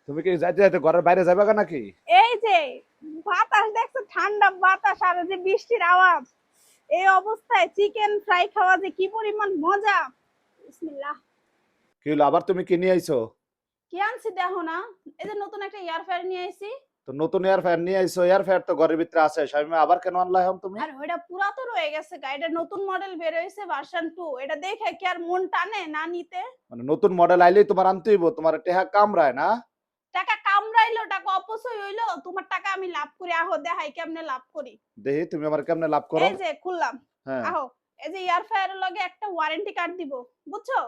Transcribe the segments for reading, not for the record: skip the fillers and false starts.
তুমি কি যাইতে যাইতে ঘরের বাইরে যাবে নাকি? এই যে বাতাস দেখছো, ঠান্ডা বাতাস আর যে বৃষ্টির আওয়াজ, এই অবস্থায় চিকেন ফ্রাই খাওয়া যে কি পরিমাণ মজা। বিসমিল্লাহ। কি হলো, আবার তুমি কি নিয়ে আইছো? কি আনছি দেখো না, এই যে নতুন একটা এয়ার ফ্রায়ার নিয়ে আইছি। তো নতুন এয়ার ফ্যান নিয়ে আইছো, এয়ার ফ্যান তো ঘরের ভিতরে আছে, শামিমা আবার কেন আনলা এখন তুমি? আর ওইটা পুরাতন হয়ে গেছে, গাড়িটা নতুন মডেল বের হয়েছে ভার্সন 2, এটা দেখে কি আর মন টানে না নিতে? মানে নতুন মডেল আইলেই তোমার আনতে হইব, তোমার টেহা কামড়ায় না? টাকা কামড়াইলো, টাকা অপচয় হইলো, তোমার টাকা আমি লাভ করি, আহো দেখাই কেমনে লাভ করি। দেখি তুমি আমার কেমনে লাভ করো। এই যে খুললাম, হ্যাঁ, আহো। এই যে এয়ার ফ্রায়ারের লগে একটা ওয়ারেন্টি কার্ড দিব, বুঝছো?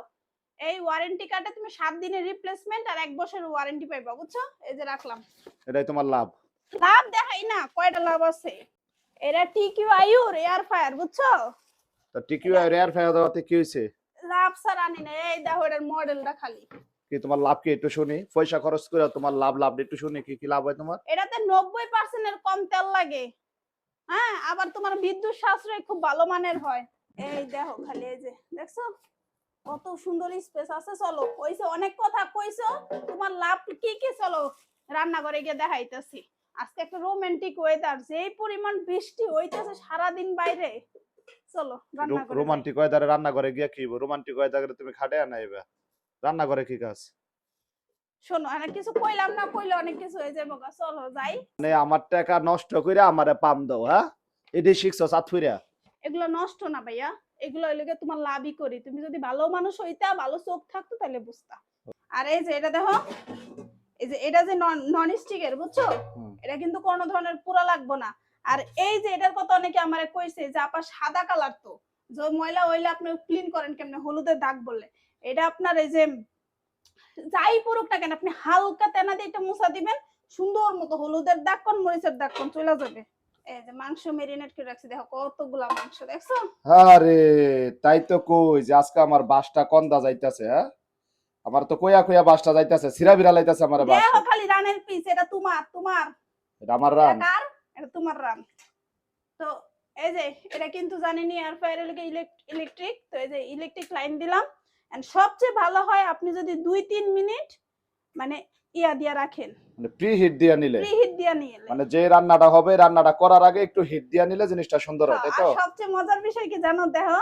এই ওয়ারেন্টি কার্ডে তুমি 7 দিনের রিপ্লেসমেন্ট আর 1 বছরের ওয়ারেন্টি পাইবা, বুঝছো? এই যে রাখলাম। এটাই তোমার লাভ। লাভ দেখাই না, কয়টা লাভ আছে। এটা টিকিউ এর এয়ার ফ্রায়ার, বুঝছো? তো টিকিউ এটা এয়ার ফ্যান দেওয়াতে কি হয়েছে? লাভ ছাড়া আনি না, এই দেখো এটার মডেলটা খালি। কি তোমার লাভ কি একটু শুনি, পয়সা খরচ করে তোমার লাভ একটু শুনি, কি কি লাভ হয় তোমার? এটাতে 90% এর কম তেল লাগে। হ্যাঁ, আবার তোমার বিদ্যুৎ সাশ্রয় খুব ভালো মানের হয়। এই দেখো খালি, এই যে দেখছো কত সুন্দর স্পেস আছে। চলো, কইছো অনেক কথা কইছো, তোমার লাভ কি কি, চলো রান্নাঘরে গিয়ে দেখাইতেছি। আজকে একটা রোমান্টিক ওয়েদার, যেই পরিমাণ বৃষ্টি হইতেছে সারাদিন বাইরে। চলো রান্নাঘরে যাই। রোমান্টিক ওয়েদারে রান্না করে গিয়া কি রোমান্টিক ওয়েদারে তুমি খাটে আনাইবা, রান্না করে কি কাজ? শোনো, অনেক কিছু কইলাম না, কইলে অনেক কিছু হয়ে যাবে, চলো যাই। মানে আমার টাকা নষ্ট কইরা আমারে পাম দাও, হ্যাঁ? এডি শিখছো সাতফুইরা? এগুলো নষ্ট না ভাইয়া, এগুলো হইলে তোমার লাভই করি। তুমি যদি ভালো মানুষ হইতা, ভালো চোখ থাকতো, তাহলে বুঝতা। আর এই যে এটা দেখো, এই যে এটা যে নন স্টিকের, বুঝছো? এটা কিন্তু কোনো ধরনের পুরা লাগবে না। আর এই যে এটার কথা অনেকে আমারে কইছে যে আপা সাদা কালার তো, যে ময়লা হইলে আপনি ক্লিন করেন কেমনে, হলুদের দাগ বললে। এটা আপনার এই যে যাই পড়ুক না কেন, আপনি হালকা তেনা দিয়ে এটা মুছা দিবেন, সুন্দর মতো হলুদের দাগ কোন মরিচের দাগ কোন চলে যাবে। এই যে মাংস মেরিনেট করে রাখছি, দেখো কতগুলা মাংস, দেখছো? আরে তাই তো কই যে আজকে আমার বাসটা কন্দা যাইতাছে, হ্যাঁ? আমার তো কইয়া কইয়া বাসটা যাইতাছে, সিরা বিরা লাইতাছে আমার বাসে। দেখো খালি রানের পিস, এটা তোমার তোমার এটা আমার এটা রান। কার? এটা তোমার রান। তো এই যে এটা কিন্তু জানেনই এয়ার ফ্রায়ারের লাগে ইলেকট্রিক, তো এই যে ইলেকট্রিক লাইন দিলাম। এন্ড সবচেয়ে ভালো হয় আপনি যদি 2-3 মিনিট মানে ইয়া দিয়া রাখেন, মানে প্রি হিট দিয়া নিলে, প্রি হিট দিয়া নিলে। মানে যে রান্নাটা হবে রান্নাটা করার আগে একটু হিট দিয়া নিলে জিনিসটা সুন্দর হয়, তাই আর তো? সবচেয়ে মজার বিষয় কি জানো, দেখো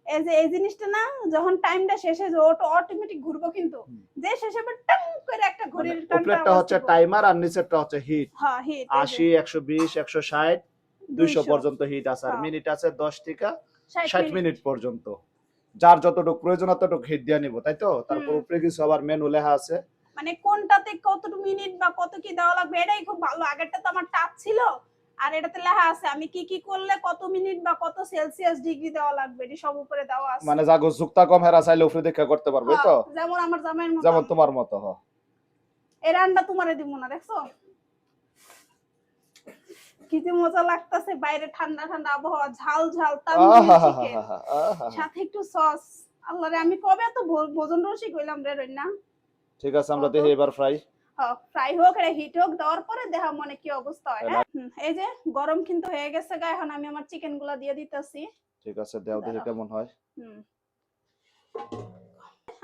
এই যে এই জিনিসটা না, যখন টাইমটা শেষ হয়ে যাবে ওটা অটোমেটিক ঘুরবো, কিন্তু যে শেষ হবে টাং করে একটা মানে ঘড়ির ঘন্টা উপরেরটা আওয়াজ হচ্ছে দিব। টাইমার আর নিচেরটা হচ্ছে হিট। হ্যাঁ হিট, এই যে 80, 120, 160, 200 200, পর্যন্ত হিট আছে, আর হ্যাঁ মিনিট আছে 10 থেকে 60 60 মিনিট। মিনিট পর্যন্ত। যার যতটুকু প্রয়োজন ততটুকু হিট দিয়া নিব, তাই তো? তারপর হুম, উপরে কিছু আবার মেনু লেখা আছে। মানে কোনটাতে কত মিনিট বা কত কি দেওয়া লাগবে, এটাই খুব ভালো। আগেরটা তো আমার টাচ ছিল, আর এটাতে লেখা আছে আমি কি কি করলে কত মিনিট বা কত সেলসিয়াস ডিগ্রি দেওয়া লাগবে, এটি সব উপরে দেওয়া আছে। মানে জাগো যুক্তা কম হেরা চাইলে উপরে দেখা করতে পারবে, এই হ্যাঁ, তো? যেমন আমার জামাইয়ের মতো। যেমন তোমার মতো, হ। এই রান্না তোমারে দিব না, দেখছো কি যে মজা লাগতেছে, বাইরে ঠান্ডা ঠান্ডা আবহাওয়া, ঝাল ঝাল তান্দুরি চিকেন, সাথে একটু সস। আল্লাহরে, আমি কবে এত ভোজন রসিক হইলাম রে রইনা। ঠিক আছে, আমরা দেখি এবার ফ্রাই। ফ্রাই হোক, এটা হিট হোক, দেওয়ার পরে দেখা মনে কি অবস্থা হয়। হ্যাঁ, এই যে গরম কিন্তু হয়ে গেছে গা, এখন আমি আমার চিকেন গুলা দিয়ে দিতেছি। ঠিক আছে, দেও দেখি কেমন হয়। হুম,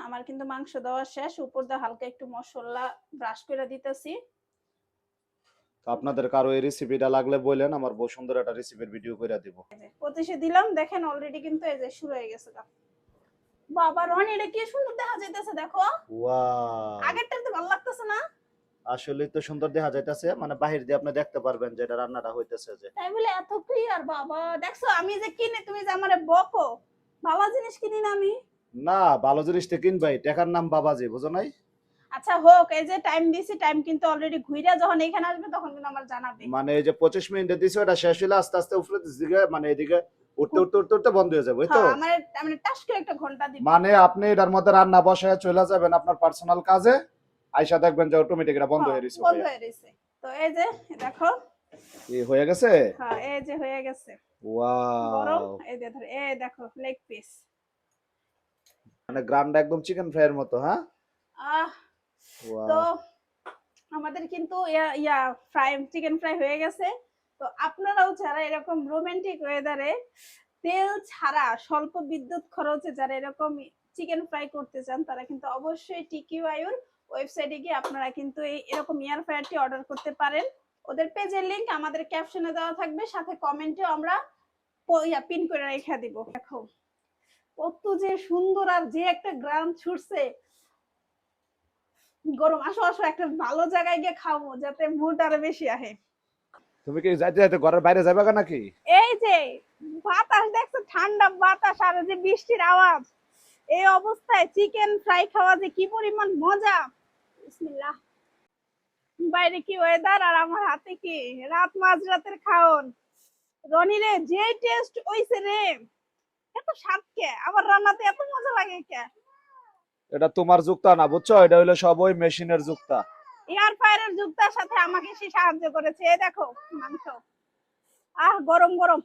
আমার কিন্তু মাংস দেওয়া শেষ, উপর দিয়ে হালকা একটু মশলা ব্রাশ করে দিতেছি। আপনাদের কারো এই রেসিপিটা লাগলে বলেন, আমার বহু সুন্দর একটা রেসিপির ভিডিও করে দিব। 25 দিলাম, দেখেন অলরেডি কিন্তু এই যে শুরু হয়ে গেছে। বাবা রন, এটা কি সুন্দর দেখা যাইতেছে, দেখো ওয়াও, আগেরটাতে ভালো লাগতেছে না? আসলে তো সুন্দর দেখা যাইতাছে, মানে বাহির দিয়ে আপনি দেখতে পারবেন যে এটা রান্নাটা হইতেছে যে। তাই বলে এত ক্লিয়ার, বাবা দেখছো আমি যে কিনে, তুমি যে আমারে বকো, ভালো জিনিস কিনি না আমি? না, ভালো জিনিসটা কিনবাই, টাকার নাম বাবাজি, বুঝো নাই? আচ্ছা হোক, এই যে টাইম দিছি, টাইম কিন্তু অলরেডি ঘুইরা যখন এখানে আসবে তখন কিন্তু আমার জানাবে। মানে এই যে 25 মিনিটে দিছো, এটা শেষ হইলে আস্তে আস্তে উপরে দিকে, মানে এদিকে উঠতে উঠতে উঠতে উঠতে বন্ধ হয়ে যাবে, তো? হ্যাঁ, আমার মানে টাস করে একটা ঘন্টা দিবে। মানে আপনি এটার মধ্যে রান্না বসায় চলে যাবেন আপনার পার্সোনাল কাজে, আইসা দেখবেন যে অটোমেটিক এটা বন্ধ হয়ে গেছে। বন্ধ হয়ে গেছে। তো এই যে দেখো, এই হয়ে গেছে। হ্যাঁ এই যে হয়ে গেছে। গরম, ওয়াও, এই যে ধর, এই দেখো লেগ পিস। মানে গ্রানটা একদম চিকেন ফ্রাইয়ের মতো, হ্যাঁ? আহ, তো ওয়াও, আমাদের কিন্তু ইয়া ফ্রাই, চিকেন ফ্রাই হয়ে গেছে। তো আপনারাও যারা এরকম রোমান্টিক ওয়েদারে তেল ছাড়া স্বল্প বিদ্যুৎ খরচে যারা এরকম চিকেন ফ্রাই করতে চান, তারা কিন্তু অবশ্যই টিকিউ আয়ুর ওয়েবসাইটে গিয়ে আপনারা কিন্তু এরকম এয়ার ফ্রায়ারটি অর্ডার করতে পারেন। ওদের পেজের লিংক আমাদের ক্যাপশনে দেওয়া থাকবে, সাথে কমেন্টেও আমরা পিন করে রেখে দিব। দেখো কত যে সুন্দর, আর যে একটা গ্রাম ছুটছে। গরম, আসো আসো একটা ভালো জায়গায় গিয়ে খাবো যাতে মুড আরো বেশি আসে। তুমি কি যাইতে যাইতে ঘরের বাইরে যাবে নাকি? এই যে বাতাস দেখছো, ঠান্ডা বাতাস আর যে বৃষ্টির আওয়াজ, এই অবস্থায় চিকেন ফ্রাই খাওয়া যে কি পরিমাণ মজা। বিসমিল্লাহ। বাইরে কি ওয়েদার আর আমার হাতে কি রাত মাঝরাতের খাওন। রনি রে, যে টেস্ট হইছে রে, এত স্বাদ কে, আমার রান্নাতে এত মজা লাগে কে? এটা তোমার যুক্তা না, বুঝছো? এটা হইলো সব ওই মেশিনের যুক্তা। এয়ার ফায়ারের যুক্তার সাথে আমাকে সে সাহায্য করেছে। এই দেখো মাংস, আহ গরম গরম।